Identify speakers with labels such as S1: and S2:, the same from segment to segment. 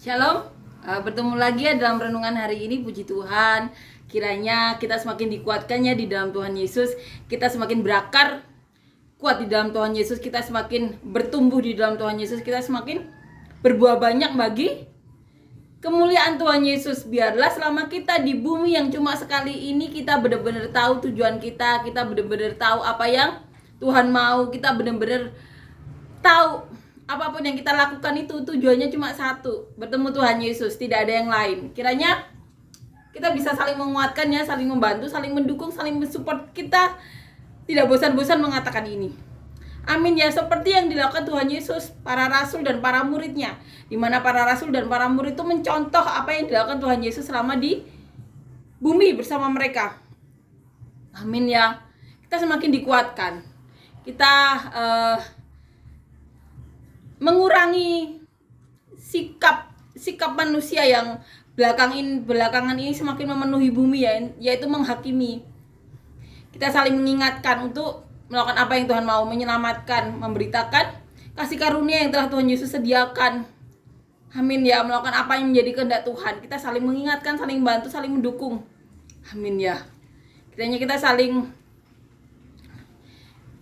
S1: Shalom, bertemu lagi ya dalam renungan hari ini. Puji Tuhan, kiranya kita semakin dikuatkan ya di dalam Tuhan Yesus. Kita semakin berakar kuat di dalam Tuhan Yesus. Kita semakin bertumbuh di dalam Tuhan Yesus. Kita semakin berbuah banyak bagi kemuliaan Tuhan Yesus. Biarlah selama kita di bumi yang cuma sekali ini, kita benar-benar tahu tujuan kita. Kita benar-benar tahu apa yang Tuhan mau. Kita benar-benar tahu apapun yang kita lakukan itu tujuannya cuma satu, bertemu Tuhan Yesus, tidak ada yang lain. Kiranya kita bisa saling menguatkan ya, saling membantu, saling mendukung, saling mensupport. Kita tidak bosan-bosan mengatakan ini. Amin ya, seperti yang dilakukan Tuhan Yesus, para rasul dan para muridnya, di mana para rasul dan para murid itu mencontoh apa yang dilakukan Tuhan Yesus selama di bumi bersama mereka. Amin ya, kita semakin dikuatkan. Kita mengurangi sikap manusia yang belakangan ini semakin memenuhi bumi ya, yaitu menghakimi. Kita saling mengingatkan untuk melakukan apa yang Tuhan mau, menyelamatkan, memberitakan kasih karunia yang telah Tuhan Yesus sediakan. Amin ya, melakukan apa yang menjadi kehendak Tuhan. Kita saling mengingatkan, saling bantu, saling mendukung. Amin ya. Kiranya kita saling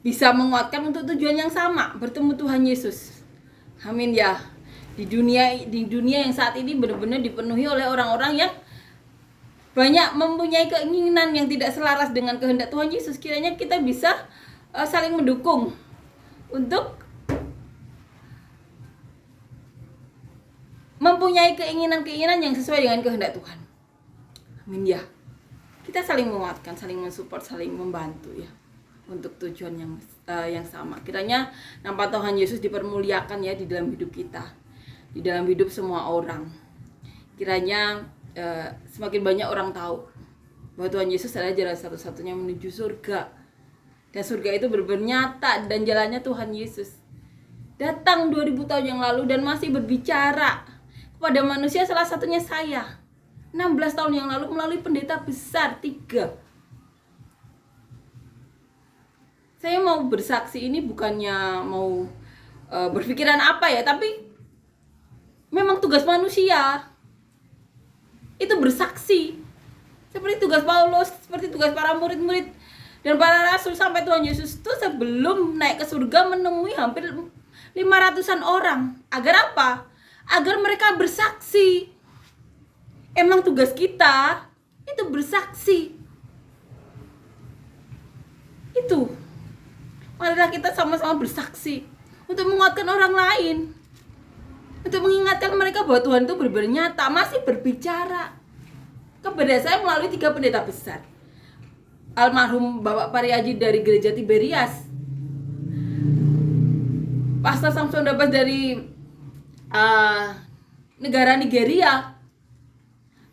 S1: bisa menguatkan untuk tujuan yang sama, bertemu Tuhan Yesus. Amin ya. Di dunia yang saat ini benar-benar dipenuhi oleh orang-orang yang banyak mempunyai keinginan yang tidak selaras dengan kehendak Tuhan Yesus. Kiranya kita bisa saling mendukung untuk mempunyai keinginan-keinginan yang sesuai dengan kehendak Tuhan. Amin ya. Kita saling menguatkan, saling mensupport, saling membantu ya, untuk tujuan yang sama. Kiranya nama Tuhan Yesus dipermuliakan ya di dalam hidup kita, di dalam hidup semua orang. Kiranya semakin banyak orang tahu bahwa Tuhan Yesus adalah jalan satu-satunya menuju surga. Dan surga itu benar-benar nyata, dan jalannya Tuhan Yesus datang 2000 tahun yang lalu dan masih berbicara kepada manusia, salah satunya saya 16 tahun yang lalu melalui pendeta besar 3. Saya mau bersaksi ini bukannya mau berpikiran apa ya, tapi memang tugas manusia itu bersaksi. Seperti tugas Paulus, seperti tugas para murid-murid dan para rasul sampai Tuhan Yesus itu sebelum naik ke surga menemui hampir 500-an orang. Agar apa? Agar mereka bersaksi. Emang tugas kita itu bersaksi. Itu. Marilah kita sama-sama bersaksi untuk menguatkan orang lain, untuk mengingatkan mereka bahwa Tuhan itu benar-benar nyata, masih berbicara kepada saya melalui 3 pendeta besar. Almarhum Bapak Pariaji dari Gereja Tiberias, Pastor Samson Dabas dari negara Nigeria,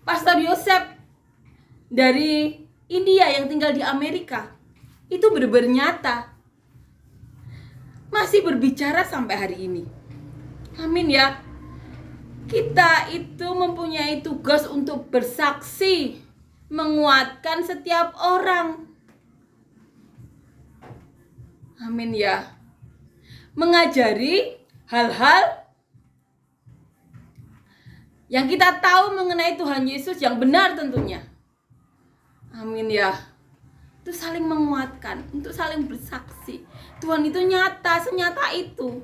S1: Pastor Yosef dari India yang tinggal di Amerika. Itu benar-benar nyata, masih berbicara sampai hari ini. Amin ya. Kita itu mempunyai tugas untuk bersaksi, menguatkan setiap orang. Amin ya. Mengajari hal-hal yang kita tahu mengenai Tuhan Yesus yang benar tentunya. Amin ya. Itu saling menguatkan, untuk saling bersaksi. Tuhan itu nyata, senyata itu.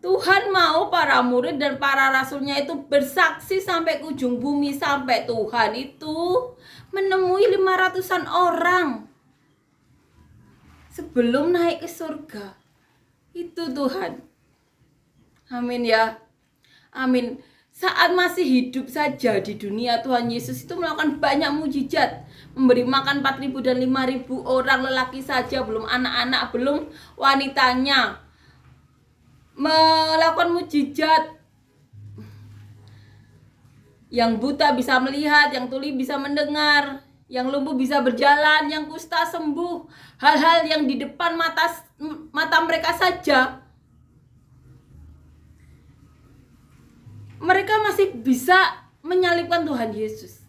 S1: Tuhan mau para murid dan para rasulnya itu bersaksi sampai ke ujung bumi, sampai Tuhan itu menemui 500-an orang sebelum naik ke surga. Itu Tuhan. Amin ya. Amin. Saat masih hidup saja di dunia, Tuhan Yesus itu melakukan banyak mujizat. Memberi makan 4.000 dan 5.000 orang lelaki saja, belum anak-anak, belum wanitanya. Melakukan mujizat. Yang buta bisa melihat, yang tuli bisa mendengar, yang lumpuh bisa berjalan, yang kusta sembuh. Hal-hal yang di depan mata mereka saja, mereka masih bisa menyalibkan Tuhan Yesus.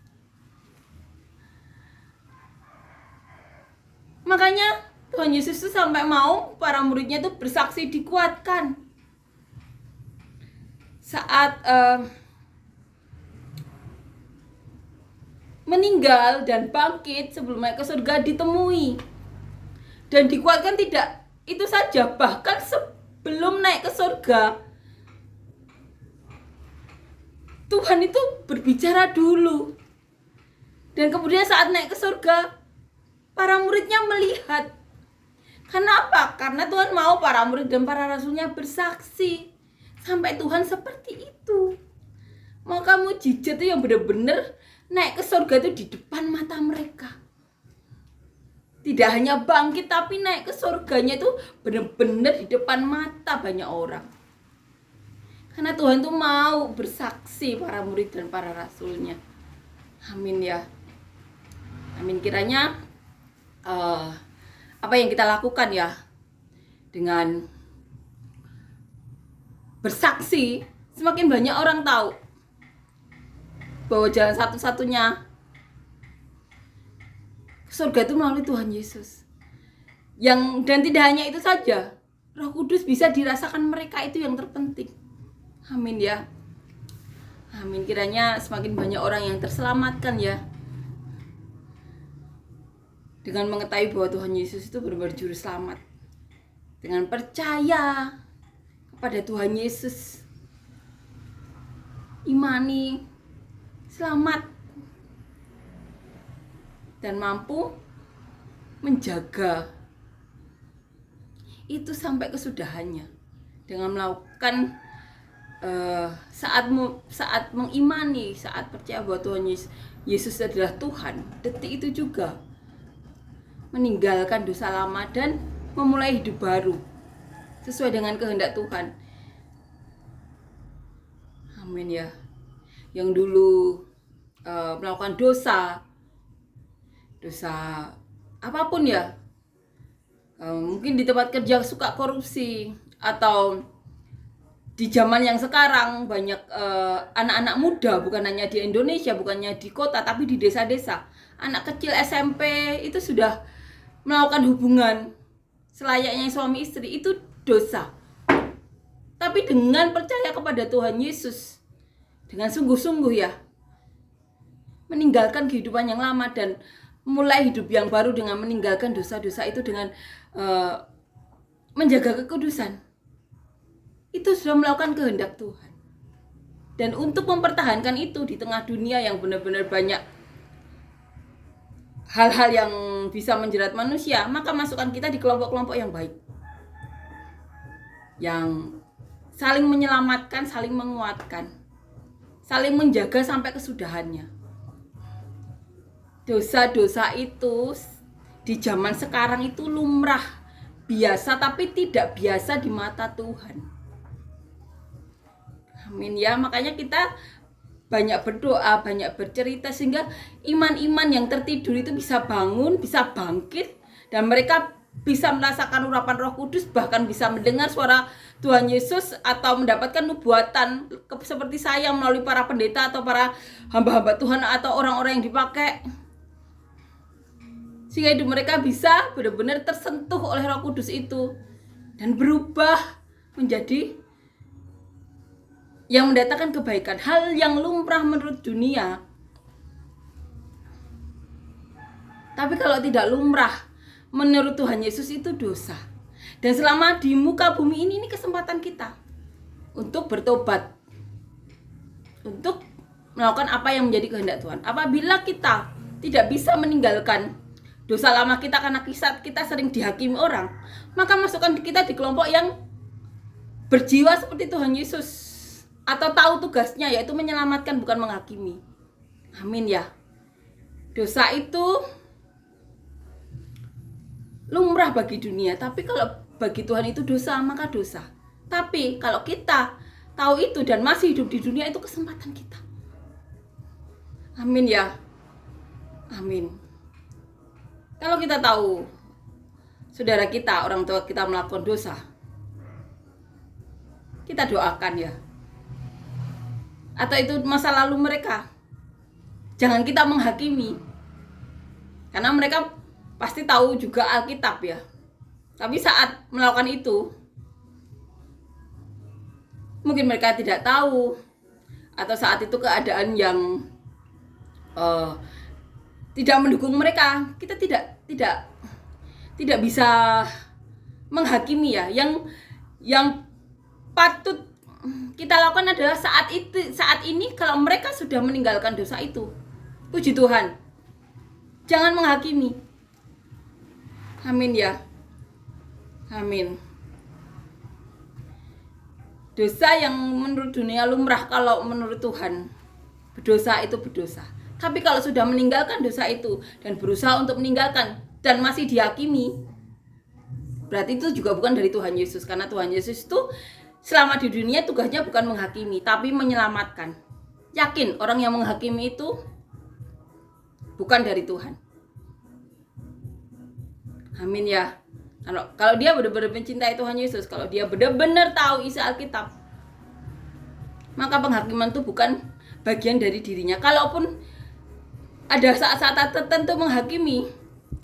S1: Makanya Tuhan Yesus itu sampai mau para muridnya itu bersaksi, dikuatkan. saat meninggal dan bangkit sebelum naik ke surga ditemui dan dikuatkan tidak. Itu saja, bahkan sebelum naik ke surga Tuhan itu berbicara dulu. Dan kemudian saat naik ke surga para muridnya melihat. Kenapa? Karena Tuhan mau para murid dan para rasulnya bersaksi. Sampai Tuhan seperti itu. Maka mujizat itu yang benar-benar naik ke surga itu di depan mata mereka. Tidak hanya bangkit tapi naik ke surganya itu benar-benar di depan mata banyak orang. Karena Tuhan tuh mau bersaksi para murid dan para rasulnya. Amin ya. Amin. Kiranya apa yang kita lakukan ya dengan bersaksi, semakin banyak orang tahu bahwa jalan satu-satunya ke surga itu melalui Tuhan Yesus. Dan tidak hanya itu saja, Roh Kudus bisa dirasakan mereka, itu yang terpenting. Amin ya. Amin. Kiranya semakin banyak orang yang terselamatkan ya, dengan mengetahui bahwa Tuhan Yesus itu benar-benar juru selamat. Dengan percaya kepada Tuhan Yesus, imani, selamat, dan mampu menjaga itu sampai kesudahannya dengan melakukan saat mengimani, saat percaya bahwa Tuhan Yesus adalah Tuhan, detik itu juga meninggalkan dosa lama dan memulai hidup baru sesuai dengan kehendak Tuhan. Amin ya. Yang dulu melakukan dosa apapun ya, mungkin di tempat kerja suka korupsi, atau di zaman yang sekarang banyak anak-anak muda, bukan hanya di Indonesia, bukannya di kota tapi di desa-desa, anak kecil SMP itu sudah melakukan hubungan selayaknya suami istri, itu dosa. Tapi dengan percaya kepada Tuhan Yesus, dengan sungguh-sungguh ya, meninggalkan kehidupan yang lama dan mulai hidup yang baru dengan meninggalkan dosa-dosa itu dengan menjaga kekudusan, itu sudah melakukan kehendak Tuhan. Dan untuk mempertahankan itu di tengah dunia yang benar-benar banyak hal-hal yang bisa menjerat manusia, maka masukkan kita di kelompok-kelompok yang baik, yang saling menyelamatkan, saling menguatkan, saling menjaga sampai kesudahannya. Dosa-dosa itu di zaman sekarang itu lumrah, biasa, tapi tidak biasa di mata Tuhan. Amin ya. Makanya kita banyak berdoa, banyak bercerita, sehingga iman-iman yang tertidur itu bisa bangun, bisa bangkit, dan mereka bisa merasakan urapan Roh Kudus, bahkan bisa mendengar suara Tuhan Yesus atau mendapatkan nubuatan seperti saya melalui para pendeta atau para hamba-hamba Tuhan atau orang-orang yang dipakai, sehingga hidup mereka bisa benar-benar tersentuh oleh Roh Kudus itu dan berubah menjadi yang mendatangkan kebaikan, hal yang lumrah menurut dunia. Tapi kalau tidak lumrah menurut Tuhan Yesus itu dosa. Dan selama di muka bumi ini kesempatan kita untuk bertobat, untuk melakukan apa yang menjadi kehendak Tuhan. Apabila kita tidak bisa meninggalkan dosa lama kita karena kita sering dihakimi orang, maka masukkan kita di kelompok yang berjiwa seperti Tuhan Yesus, atau tahu tugasnya, yaitu menyelamatkan, bukan menghakimi. Amin ya. Dosa itu lumrah bagi dunia, tapi kalau bagi Tuhan itu dosa, maka dosa. Tapi kalau kita tahu itu dan masih hidup di dunia, itu kesempatan kita. Amin ya. Amin. Kalau kita tahu saudara kita, orang tua kita melakukan dosa, kita doakan ya. Atau itu masa lalu mereka, jangan kita menghakimi, karena mereka pasti tahu juga Alkitab ya. Tapi saat melakukan itu, mungkin mereka tidak tahu, atau saat itu keadaan yang tidak mendukung mereka. Kita tidak bisa menghakimi ya. Yang patut kita lakukan adalah saat ini kalau mereka sudah meninggalkan dosa itu, puji Tuhan, jangan menghakimi. Amin ya. Amin. Dosa yang menurut dunia lumrah, kalau menurut Tuhan berdosa itu berdosa. Tapi kalau sudah meninggalkan dosa itu dan berusaha untuk meninggalkan dan masih dihakimi, berarti itu juga bukan dari Tuhan Yesus. Karena Tuhan Yesus itu selama di dunia tugasnya bukan menghakimi, tapi menyelamatkan. Yakin orang yang menghakimi itu bukan dari Tuhan. Amin ya. Kalau dia benar-benar mencintai Tuhan Yesus, kalau dia benar-benar tahu isi Alkitab, maka penghakiman itu bukan bagian dari dirinya. Kalaupun ada saat-saat tertentu menghakimi,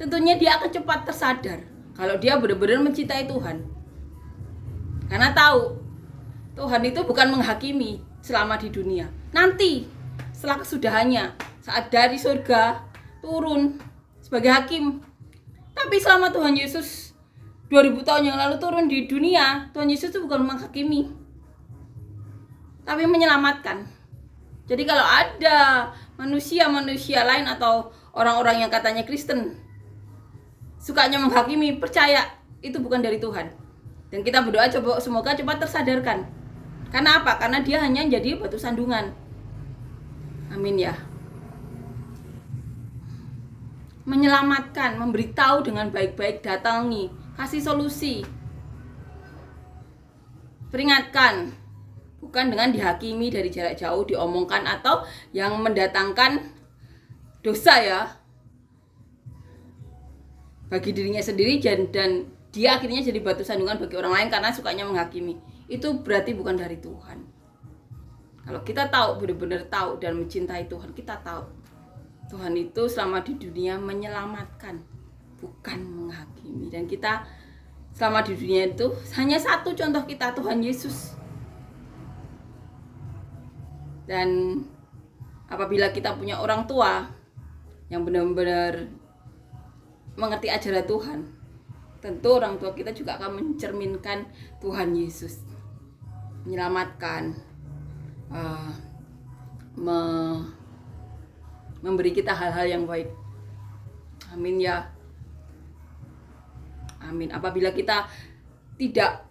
S1: tentunya dia akan cepat tersadar kalau dia benar-benar mencintai Tuhan. Karena tahu Tuhan itu bukan menghakimi selama di dunia. Nanti setelah kesudahannya, saat dari surga turun sebagai hakim. Tapi selama Tuhan Yesus 2000 tahun yang lalu turun di dunia, Tuhan Yesus itu bukan menghakimi, tapi menyelamatkan. Jadi kalau ada manusia-manusia lain atau orang-orang yang katanya Kristen sukanya menghakimi, percaya itu bukan dari Tuhan. Dan kita berdoa semoga cepat tersadarkan. Karena apa? Karena dia hanya jadi batu sandungan. Amin ya. Menyelamatkan, memberitahu dengan baik-baik, datangi, kasih solusi, peringatkan, bukan dengan dihakimi dari jarak jauh, diomongkan atau yang mendatangkan dosa ya bagi dirinya sendiri, dan dia akhirnya jadi batu sandungan bagi orang lain karena sukanya menghakimi. Itu berarti bukan dari Tuhan. Kalau kita tahu, benar-benar tahu dan mencintai Tuhan, kita tahu Tuhan itu selama di dunia menyelamatkan, bukan menghakimi. Dan kita selama di dunia itu hanya satu contoh kita, Tuhan Yesus. Dan apabila kita punya orang tua yang benar-benar mengerti ajaran Tuhan, tentu orang tua kita juga akan mencerminkan Tuhan Yesus, menyelamatkan, memberi kita hal-hal yang baik. Amin ya. Amin. Apabila kita tidak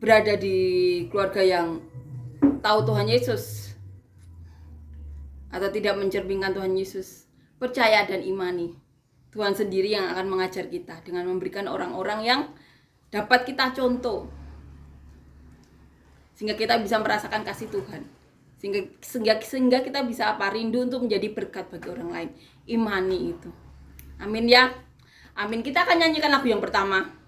S1: berada di keluarga yang tahu Tuhan Yesus atau tidak mencerminkan Tuhan Yesus, percaya dan imani, Tuhan sendiri yang akan mengajar kita dengan memberikan orang-orang yang dapat kita contoh, sehingga kita bisa merasakan kasih Tuhan, sehingga kita bisa rindu untuk menjadi berkat bagi orang lain. Imani itu. Amin ya. Amin. Kita akan nyanyikan lagu yang pertama.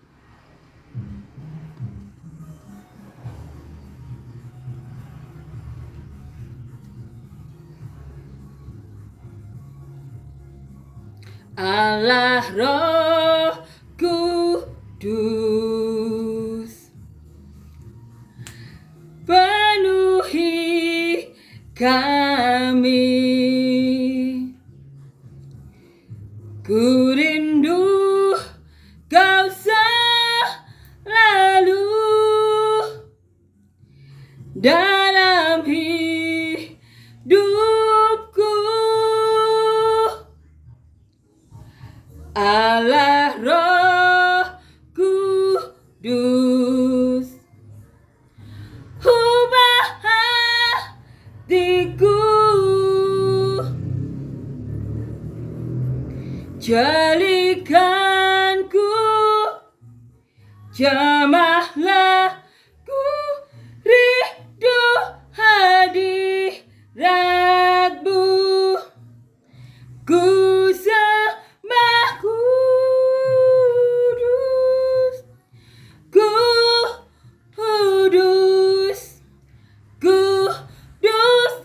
S1: Allah Roh Kudus, penuhi kami. Ku rindu Kau selalu dalam hidupku. Allah Roh Kudus, ubah hatiku, jadikanku jamahlah ku rindu hadiratmu. Ku sembah kudus, kudus, kuduslah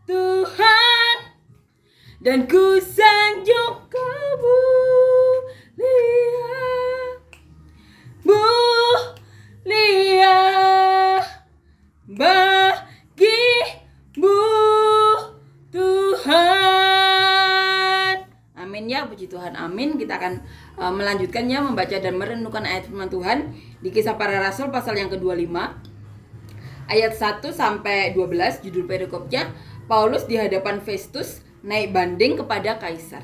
S1: Tuhan, dan ku sanjung kemuliaan Amin. Kita akan melanjutkannya, membaca dan merenungkan ayat firman Tuhan di Kisah Para Rasul pasal yang ke-25 ayat 1 sampai 12. Judul perikopnya, Paulus di hadapan Festus naik banding kepada Kaisar.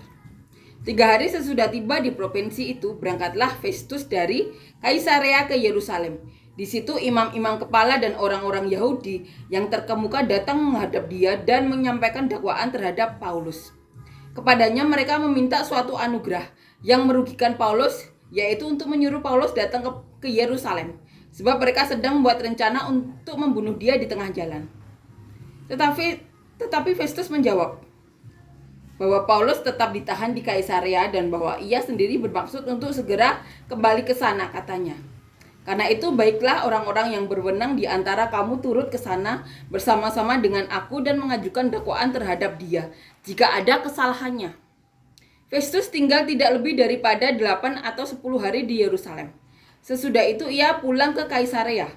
S1: 3 hari sesudah tiba di provinsi itu, berangkatlah Festus dari Kaisarea ke Yerusalem. Di situ imam-imam kepala dan orang-orang Yahudi yang terkemuka datang menghadap dia dan menyampaikan dakwaan terhadap Paulus. Kepadanya mereka meminta suatu anugerah yang merugikan Paulus, yaitu untuk menyuruh Paulus datang ke Yerusalem, sebab mereka sedang membuat rencana untuk membunuh dia di tengah jalan. Tetapi Festus menjawab bahwa Paulus tetap ditahan di Kaisarea dan bahwa ia sendiri bermaksud untuk segera kembali ke sana, katanya. Karena itu baiklah orang-orang yang berwenang di antara kamu turut ke sana bersama-sama dengan aku dan mengajukan dakwaan terhadap dia jika ada kesalahannya. Festus tinggal tidak lebih daripada 8 atau 10 hari di Yerusalem. Sesudah itu ia pulang ke Kaisarea.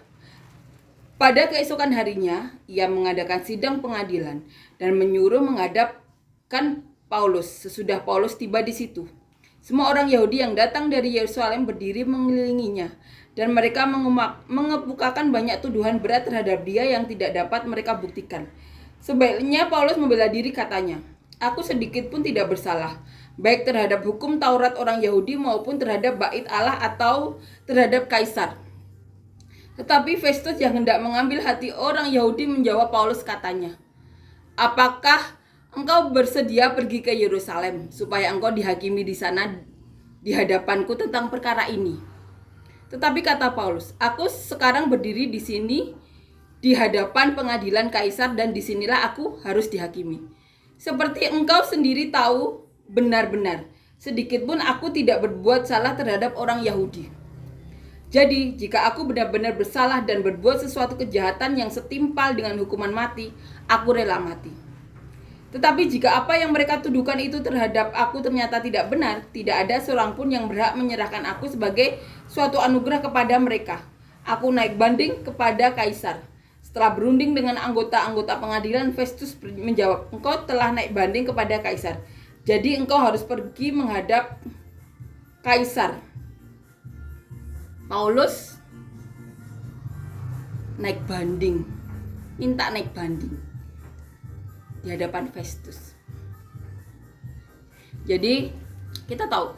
S1: Pada keesokan harinya ia mengadakan sidang pengadilan dan menyuruh menghadapkan Paulus. Sesudah Paulus tiba di situ, semua orang Yahudi yang datang dari Yerusalem berdiri mengelilinginya, dan mereka mengemukakan banyak tuduhan berat terhadap dia yang tidak dapat mereka buktikan. Sebaliknya Paulus membela diri, katanya, "Aku sedikit pun tidak bersalah, baik terhadap hukum Taurat orang Yahudi maupun terhadap bait Allah atau terhadap Kaisar." Tetapi Festus yang hendak mengambil hati orang Yahudi menjawab Paulus, katanya, "Apakah engkau bersedia pergi ke Yerusalem supaya engkau dihakimi di sana di hadapanku tentang perkara ini?" Tetapi kata Paulus, "Aku sekarang berdiri di sini di hadapan pengadilan Kaisar dan disinilah aku harus dihakimi. Seperti engkau sendiri tahu benar-benar, sedikit pun aku tidak berbuat salah terhadap orang Yahudi. Jadi jika aku benar-benar bersalah dan berbuat sesuatu kejahatan yang setimpal dengan hukuman mati, aku rela mati. Tetapi jika apa yang mereka tuduhkan itu terhadap aku ternyata tidak benar, tidak ada seorang pun yang berhak menyerahkan aku sebagai suatu anugerah kepada mereka. Aku naik banding kepada Kaisar." Setelah berunding dengan anggota-anggota pengadilan, Festus menjawab, "Engkau telah naik banding kepada Kaisar. Jadi engkau harus pergi menghadap Kaisar." Paulus naik banding, minta naik banding di hadapan Festus. Jadi kita tahu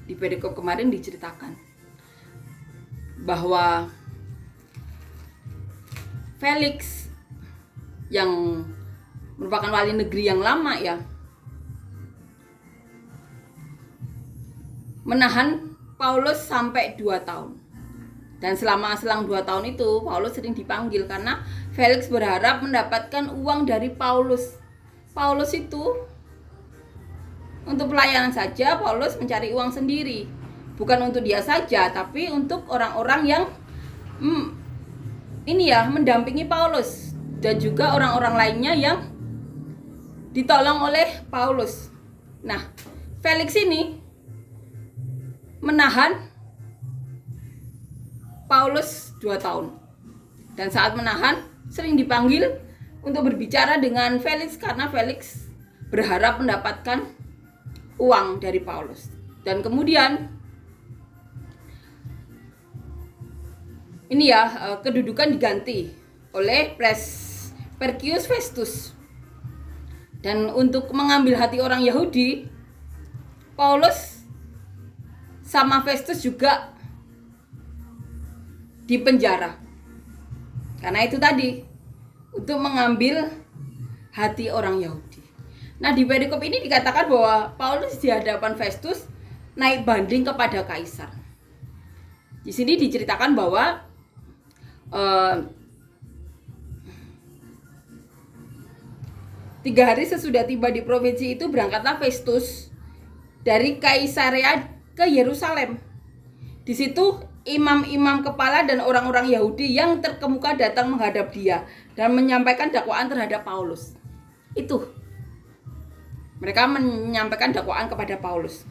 S1: di perikop kemarin diceritakan bahwa Felix yang merupakan wali negeri yang lama ya, menahan Paulus sampai 2 tahun. Dan selang 2 tahun itu Paulus sering dipanggil karena Felix berharap mendapatkan uang dari Paulus. Paulus itu untuk pelayanan saja, Paulus mencari uang sendiri. Bukan untuk dia saja, tapi untuk orang-orang yang mendampingi Paulus dan juga orang-orang lainnya yang ditolong oleh Paulus. Nah, Felix ini menahan Paulus 2 tahun. Dan saat menahan sering dipanggil untuk berbicara dengan Felix karena Felix berharap mendapatkan uang dari Paulus. Dan kemudian kedudukan diganti oleh Perkius Festus. Dan untuk mengambil hati orang Yahudi, Paulus sama Festus juga dipenjara. Karena itu tadi, untuk mengambil hati orang Yahudi. Nah, di perikop ini dikatakan bahwa Paulus di hadapan Festus naik banding kepada Kaisar. Di sini diceritakan bahwa 3 hari sesudah tiba di provinsi itu, berangkatlah Festus dari Kaisarea ke Yerusalem. Di situ imam-imam kepala dan orang-orang Yahudi yang terkemuka datang menghadap dia dan menyampaikan dakwaan terhadap Paulus. Itu. Mereka menyampaikan dakwaan kepada Paulus.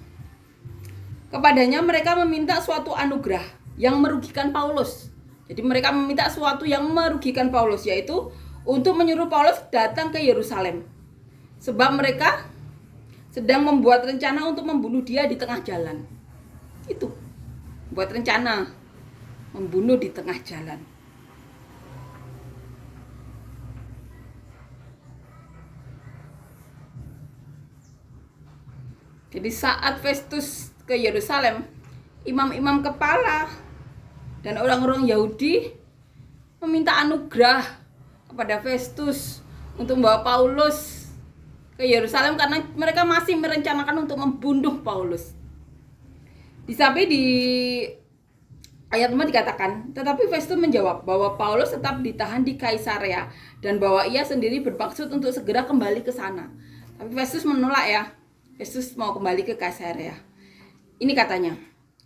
S1: Kepadanya mereka meminta suatu anugerah yang merugikan Paulus. Jadi mereka meminta sesuatu yang merugikan Paulus, yaitu untuk menyuruh Paulus datang ke Yerusalem. Sebab mereka sedang membuat rencana untuk membunuh dia di tengah jalan. Itu, buat rencana membunuh di tengah jalan. Jadi saat Festus ke Yerusalem, imam-imam kepala dan orang-orang Yahudi meminta anugerah kepada Festus untuk membawa Paulus ke Yerusalem karena mereka masih merencanakan untuk membunuh Paulus. Sampai di ayat 4 dikatakan, tetapi Festus menjawab bahwa Paulus tetap ditahan di Kaisarea dan bahwa ia sendiri bermaksud untuk segera kembali ke sana. Tapi Festus menolak ya. Festus mau kembali ke Kaisarea. Ini katanya,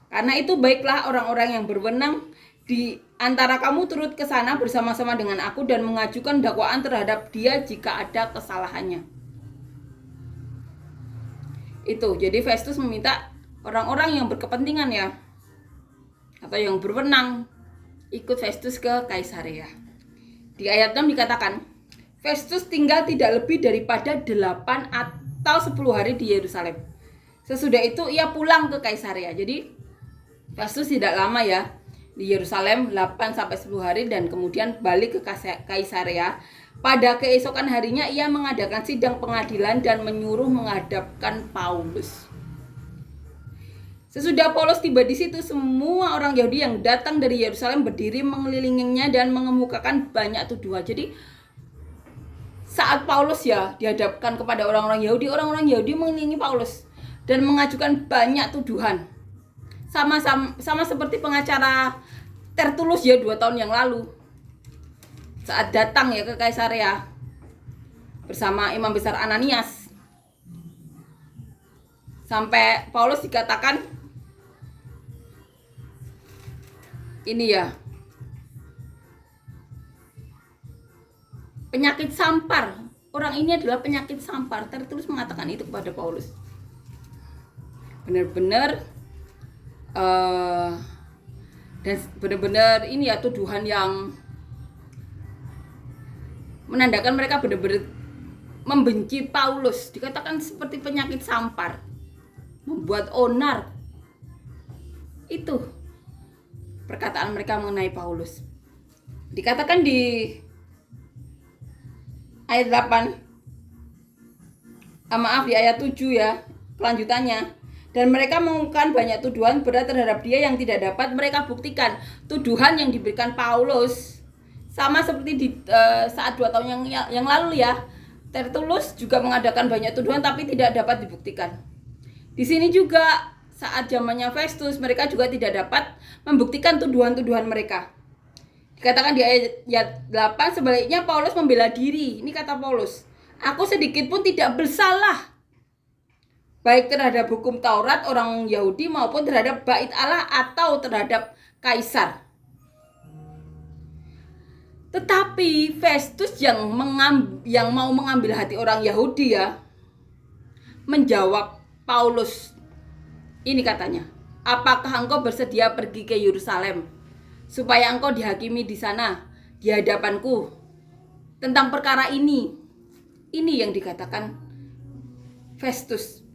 S1: karena itu baiklah orang-orang yang berwenang di antara kamu turut ke sana bersama-sama dengan aku dan mengajukan dakwaan terhadap dia jika ada kesalahannya. Itu, jadi Festus meminta orang-orang yang berkepentingan ya, atau yang berwenang ikut Festus ke Kaisarea. Di ayat 6 dikatakan, Festus tinggal tidak lebih daripada 8 atau 10 hari di Yerusalem. Sesudah itu ia pulang ke Kaisarea. Jadi Festus tidak lama ya di Yerusalem, 8-10 hari, dan kemudian balik ke Kaisarea. Pada keesokan harinya ia mengadakan sidang pengadilan dan menyuruh menghadapkan Paulus. Sesudah Paulus tiba di situ, semua orang Yahudi yang datang dari Yerusalem berdiri mengelilinginya dan mengemukakan banyak tuduhan. Jadi saat Paulus ya dihadapkan kepada orang-orang Yahudi mengelilingi Paulus dan mengajukan banyak tuduhan. Sama seperti pengacara Tertulus ya 2 tahun yang lalu. Saat datang ya ke Kaisarea bersama Imam Besar Ananias. Sampai Paulus dikatakan ini ya, penyakit sampar. Orang ini adalah penyakit sampar. Tertulis mengatakan itu kepada Paulus. Benar-benar dan benar-benar ini ya tuduhan yang menandakan mereka benar-benar membenci Paulus. Dikatakan seperti penyakit sampar, membuat onar. Itu perkataan mereka mengenai Paulus. Dikatakan di ayat 8, di ayat 7 ya, kelanjutannya. Dan mereka mengumumkan banyak tuduhan berat terhadap dia yang tidak dapat mereka buktikan. Tuduhan yang diberikan Paulus sama seperti di saat 2 tahun yang lalu ya. Tertulus juga mengadakan banyak tuduhan tapi tidak dapat dibuktikan. Di sini juga saat zamannya Festus, mereka juga tidak dapat membuktikan tuduhan-tuduhan mereka. Dikatakan di ayat 8, sebaliknya Paulus membela diri. Ini kata Paulus, aku sedikit pun tidak bersalah, baik terhadap hukum Taurat orang Yahudi maupun terhadap bait Allah atau terhadap Kaisar. Tetapi Festus yang mau mengambil hati orang Yahudi ya, menjawab Paulus. Ini katanya, apakah engkau bersedia pergi ke Yerusalem supaya engkau dihakimi di sana di hadapanku tentang perkara ini? Ini yang dikatakan Festus.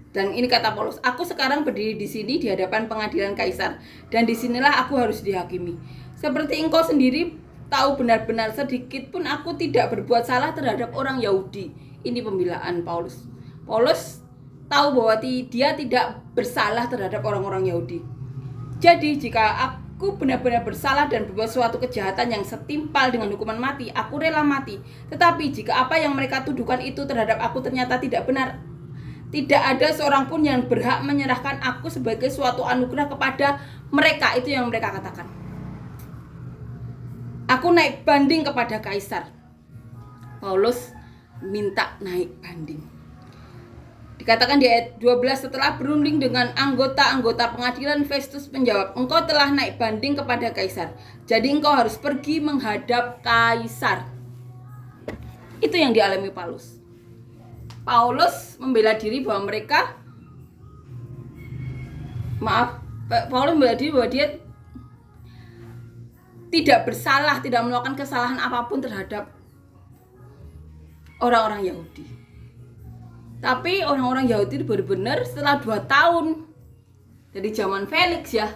S1: Dan ini kata Paulus, aku sekarang berdiri di sini di hadapan pengadilan Kaisar, dan disinilah aku harus dihakimi. Seperti engkau sendiri tahu benar-benar sedikit pun aku tidak berbuat salah terhadap orang Yahudi. Ini pembelaan Paulus. Paulus tahu bahwa dia tidak bersalah terhadap orang-orang Yahudi. Jadi jika aku benar-benar bersalah dan berbuat suatu kejahatan yang setimpal dengan hukuman mati, aku rela mati. Tetapi jika apa yang mereka tuduhkan itu terhadap aku ternyata tidak benar, tidak ada seorang pun yang berhak menyerahkan aku sebagai suatu anugerah kepada mereka. Itu yang mereka katakan. Aku naik banding kepada Kaisar. Paulus minta naik banding. Dikatakan di ayat 12, setelah berunding dengan anggota-anggota pengadilan, Festus menjawab, engkau telah naik banding kepada Kaisar, jadi engkau harus pergi menghadap Kaisar. Itu yang dialami Paulus. Paulus membela diri bahwa Paulus membela diri bahwa dia tidak bersalah, tidak melakukan kesalahan apapun terhadap orang-orang Yahudi. Tapi orang-orang Yahudi benar-benar setelah 2 tahun dari zaman Felix ya,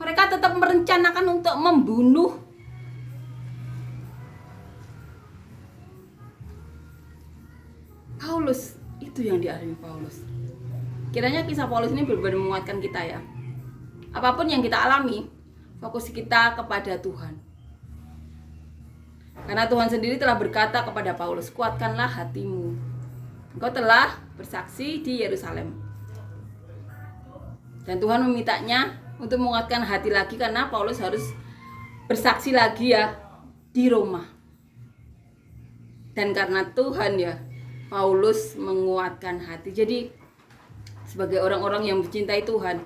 S1: mereka tetap merencanakan untuk membunuh Paulus. Itu yang dialami Paulus. Kiranya kisah Paulus ini benar-benar menguatkan kita ya. Apapun yang kita alami, fokus kita kepada Tuhan. Karena Tuhan sendiri telah berkata kepada Paulus, kuatkanlah hatimu. Engkau telah bersaksi di Yerusalem. Dan Tuhan memintanya untuk menguatkan hati lagi karena Paulus harus bersaksi lagi ya di Roma. Dan karena Tuhan ya, Paulus menguatkan hati. Jadi sebagai orang-orang yang mencintai Tuhan,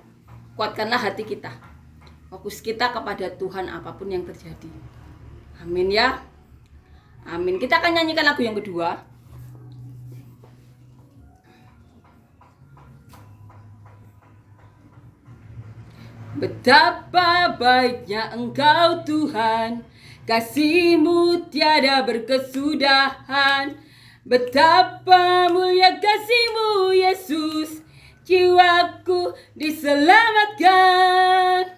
S1: kuatkanlah hati kita. Fokus kita kepada Tuhan apapun yang terjadi. Amin ya. Amin. Kita akan nyanyikan lagu yang kedua. Betapa baiknya Engkau Tuhan, kasih-Mu tiada berkesudahan. Betapa mulia kasih-Mu Yesus, jiwaku diselamatkan.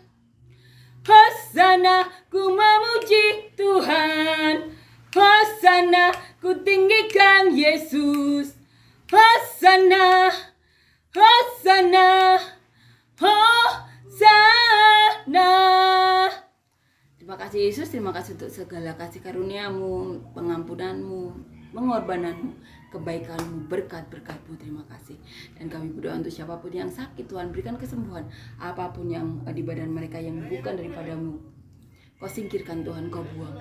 S1: Hosana, ku memuji Tuhan. Hosana, ku tinggikan Yesus. Hosana, Hosana, Hosana. Terima kasih Yesus, terima kasih untuk segala kasih karunia-Mu, pengampunan-Mu, pengorbanan-Mu, kebaikan-Mu, berkat-berkat-Mu. Terima kasih. Dan kami berdoa untuk siapapun yang sakit, Tuhan berikan kesembuhan. Apapun yang di badan mereka yang bukan daripada-Mu, Kau singkirkan Tuhan, Kau buang.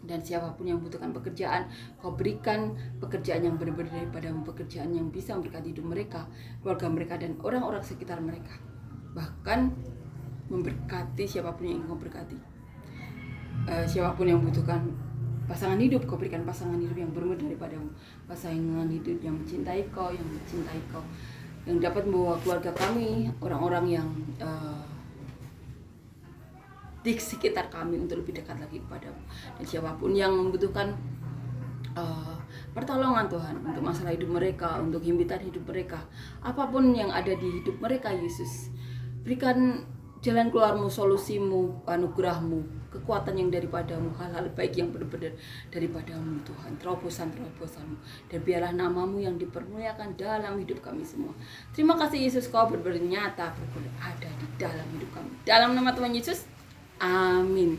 S1: Dan siapapun yang membutuhkan pekerjaan, Kau berikan pekerjaan yang benar-benar daripada-Mu, pekerjaan yang bisa memberkati hidup mereka, keluarga mereka, dan orang-orang sekitar mereka. Bahkan memberkati siapapun yang Kau berkati. Siapapun yang membutuhkan pasangan hidup, Kau berikan pasangan hidup yang benar daripada-Mu, pasangan hidup yang mencintai Kau, yang dapat membawa keluarga kami, orang-orang yang di sekitar kami untuk lebih dekat lagi kepada-Mu. Dan siapapun yang membutuhkan pertolongan Tuhan untuk masalah hidup mereka, untuk himpitan hidup mereka, apapun yang ada di hidup mereka, Yesus berikan jalan keluar-Mu, solusi-Mu, anugerah-Mu, kekuatan yang daripada-Mu, hal-hal baik yang benar-benar daripada-Mu Tuhan, terobosan-terobosan-Mu, dan biarlah nama-Mu yang dipermuliakan dalam hidup kami semua. Terima kasih Yesus, Kau benar-benar nyata, benar-benar ada di dalam hidup kami. Dalam nama Tuhan Yesus, amin.